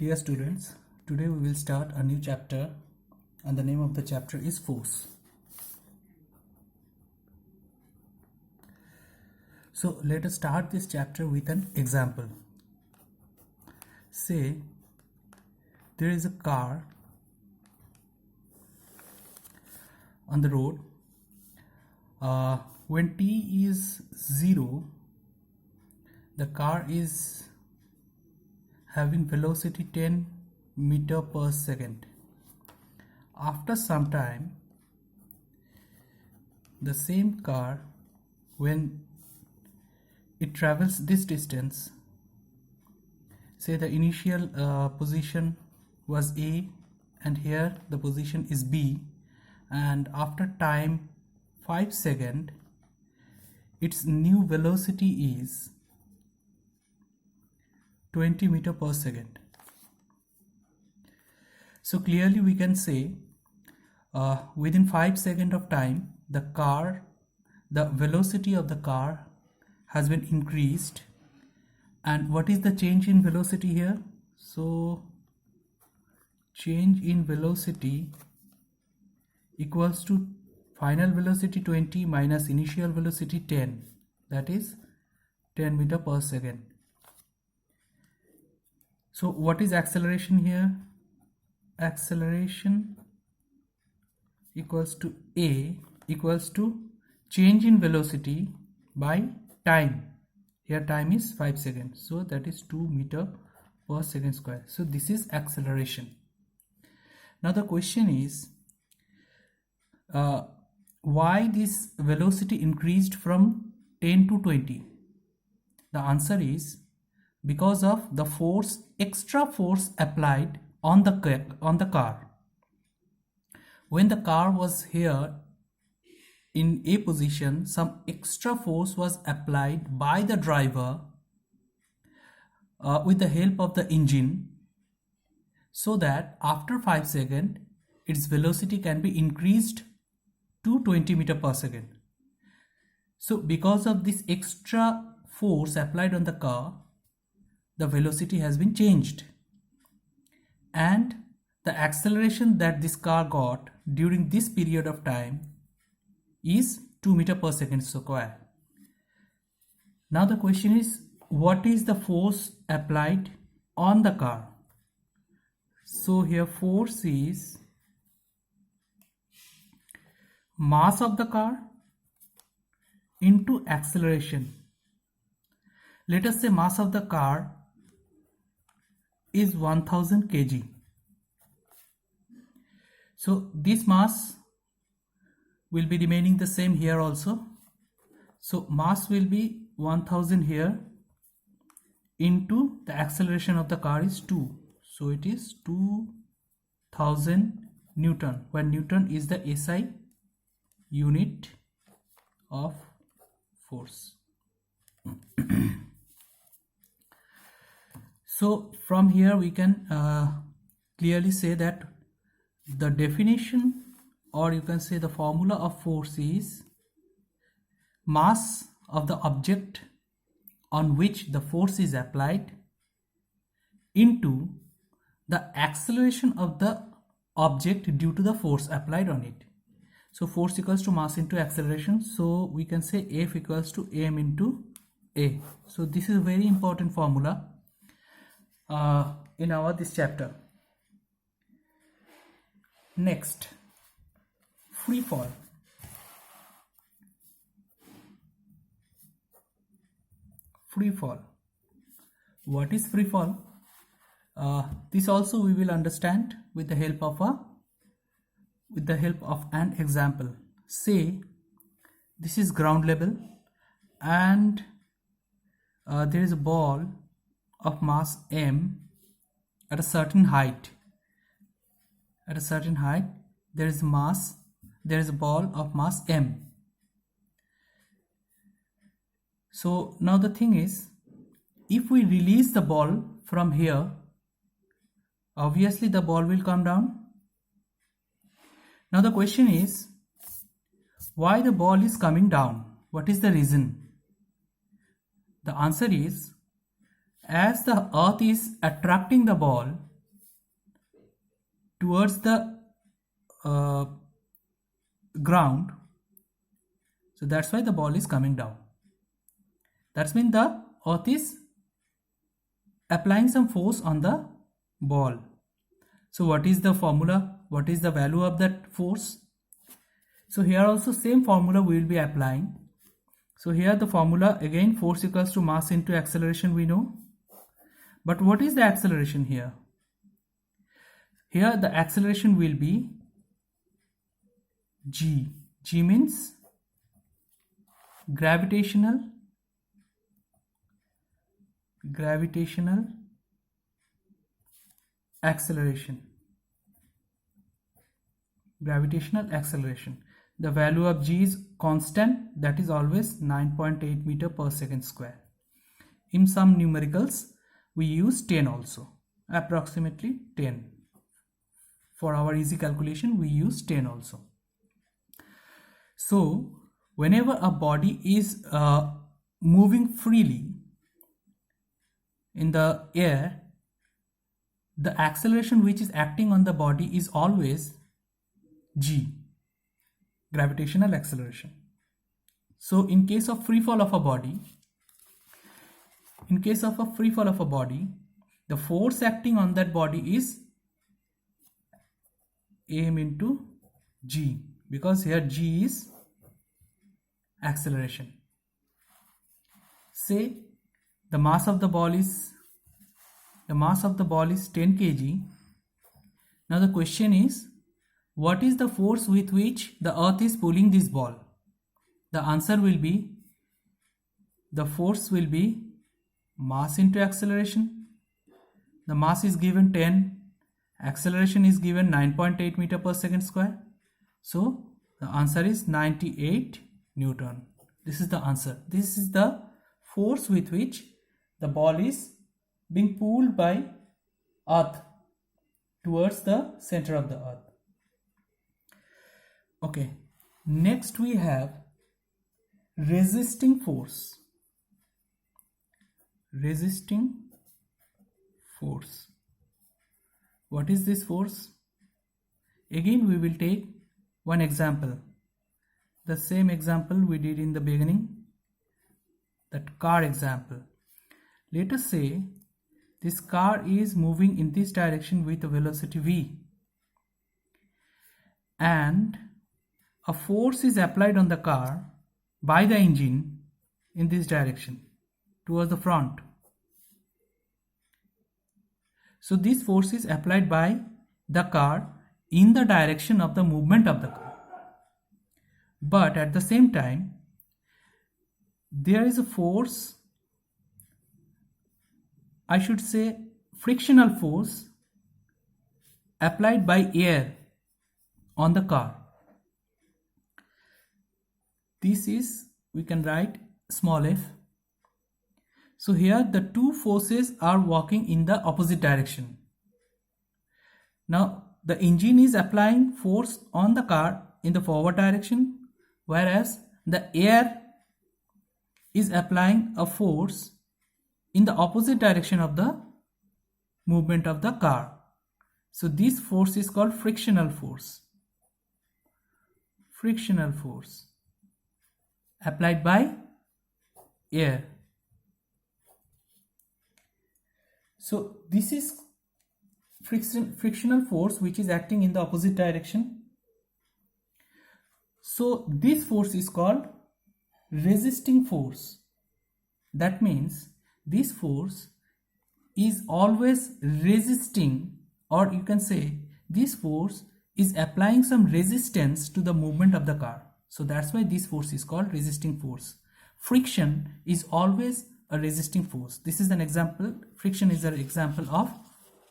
Dear students, today we will start a new chapter and the name of the chapter is force. So let us start this chapter with an example. Say there is a car on the road. When t is 0, the car is having velocity 10 meter per second. After some time, the same car, when it travels this distance, say the initial position was A and here the position is B, and after time 5 seconds, its new velocity is 20 meter per second. So clearly we can say within 5 seconds of time, the velocity of the car has been increased. And what is the change in velocity here? So change in velocity equals to final velocity 20 minus initial velocity 10, that is 10 meter per second. So what is acceleration here? Acceleration equals to A equals to change in velocity by time. Here time is 5 seconds, so that is 2 meter per second square. So this is acceleration. Now the question is why this velocity increased from 10 to 20? The answer is because of the extra force applied on the car. When the car was here in A position, some extra force was applied by the driver with the help of the engine, so that after 5 seconds its velocity can be increased to 20 meter per second. So because of this extra force applied on the car, the velocity has been changed, and the acceleration that this car got during this period of time is 2 meter per second square. Now the question is, what is the force applied on the car? So here force is mass of the car into acceleration. Let us say mass of the car is 1000 kg. So this mass will be remaining the same here also. So mass will be 1000 here into the acceleration of the car is 2. So it is 2000 Newton, where Newton is the SI unit of force. So from here we can clearly say that the definition, or you can say the formula of force, is mass of the object on which the force is applied into the acceleration of the object due to the force applied on it. So force equals to mass into acceleration. So we can say F equals to m into A. So this is a very important formula in this chapter. Next, free fall. Free fall. What is free fall? This also we will understand with the help of an example. Say this is ground level, and there is a ball of mass m at a certain height. At a certain height, there is a ball of mass m. So now the thing is, if we release the ball from here, obviously the ball will come down. Now the question is, why the ball is coming down? What is the reason? The answer is, as the earth is attracting the ball, towards the ground. So that's why the ball is coming down. That's mean the earth is applying some force on the ball. So what is the formula? What is the value of that force? So here also same formula we will be applying. So here the formula again, force equals to mass into acceleration, we know. But what is the acceleration here? Here the acceleration will be g. G means gravitational acceleration. Gravitational acceleration. The value of g is constant, that is always 9.8 meter per second square. In some numericals we use 10 also, approximately 10. For our easy calculation we use 10 also. So whenever a body is moving freely in the air, the acceleration which is acting on the body is always g, gravitational acceleration. So in case of free fall of a body, the force acting on that body is m into g, because here g is acceleration. Say the mass of the ball is 10 kg. Now the question is, what is the force with which the earth is pulling this ball? The answer will be, the force will be mass into acceleration. The mass is given 10, acceleration is given 9.8 meter per second square. So the answer is 98 Newton. This is the answer. This is the force with which the ball is being pulled by earth towards the center of the earth. Okay, next we have resisting force. Resisting force. What is this force? Again we will take one example, the same example we did in the beginning, that car example. Let us say this car is moving in this direction with a velocity v, and a force is applied on the car by the engine in this direction towards the front. So this force is applied by the car in the direction of the movement of the car. But at the same time, there is a force, I should say frictional force, applied by air on the car. This is, we can write small f. So here the two forces are working in the opposite direction. Now the engine is applying force on the car in the forward direction, whereas the air is applying a force in the opposite direction of the movement of the car. So this force is called frictional force. Frictional force applied by air. So this is frictional force which is acting in the opposite direction. So this force is called resisting force. That means this force is always resisting, or you can say this force is applying some resistance to the movement of the car. So that's why this force is called resisting force. Friction is always a resisting force. This is an example. Friction is an example of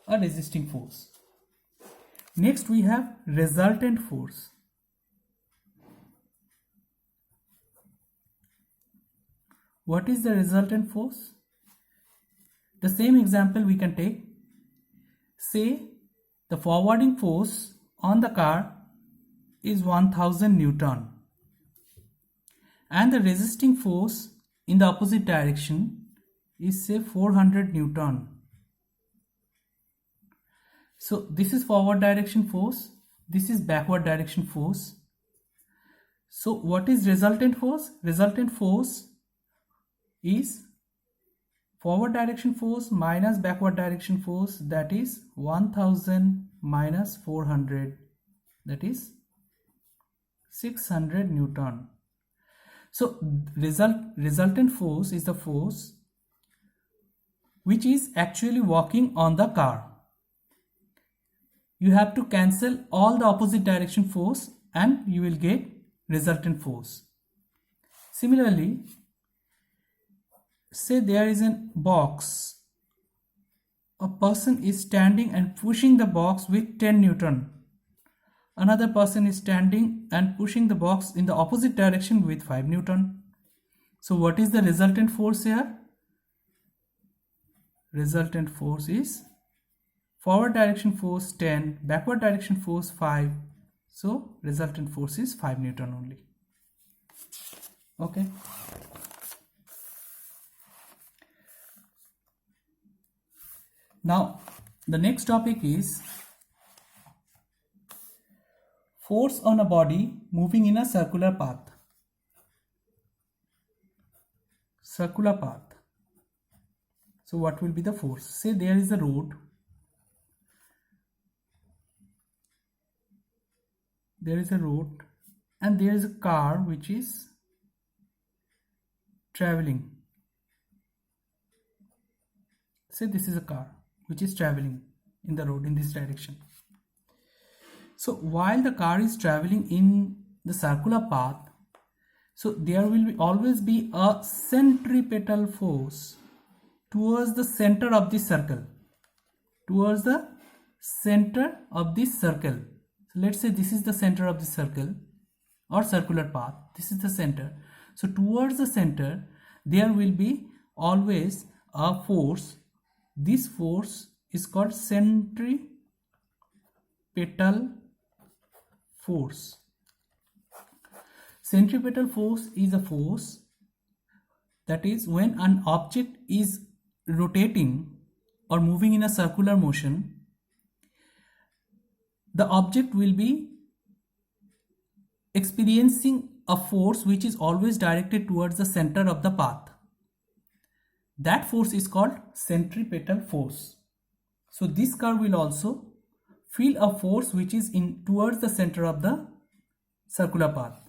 a resisting force. Next we have resultant force. What is the resultant force? The same example we can take. Say the forwarding force on the car is 1000 Newton and the resisting force in the opposite direction is say 400 Newton. So this is forward direction force, this is backward direction force. So what is resultant force? Resultant force is forward direction force minus backward direction force, that is 1000 minus 400, that is 600 Newton. So resultant force is the force which is actually working on the car. You have to cancel all the opposite direction force and you will get resultant force. Similarly, say there is a box. A person is standing and pushing the box with 10 Newton. Another person is standing and pushing the box in the opposite direction with 5 Newton. So what is the resultant force here? Resultant force is forward direction force 10, backward direction force 5. So resultant force is 5 Newton only. Okay. Now the next topic is force on a body moving in a circular path. Circular path. So what will be the force? Say there is a road. There is a road and there is a car which is traveling. Say this is a car which is traveling in the road in this direction. So while the car is traveling in the circular path, so there will always be a centripetal force towards the center of this circle. Towards the center of this circle. So let's say this is the center of the circle or circular path. This is the center. So towards the center, there will be always a force. This force is called centripetal force. Centripetal force is a force that is when an object is rotating or moving in a circular motion, the object will be experiencing a force which is always directed towards the center of the path. That force is called centripetal force. So this car will also feel a force which is towards the center of the circular path.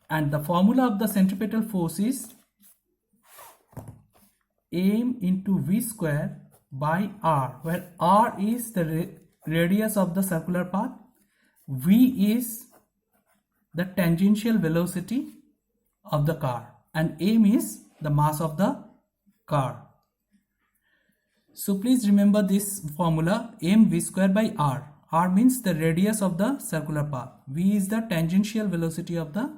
And the formula of the centripetal force is m into v square by r, where r is the radius of the circular path, v is the tangential velocity of the car, and m is the mass of the car. So please remember this formula, m v square by r. R means the radius of the circular path, v is the tangential velocity of the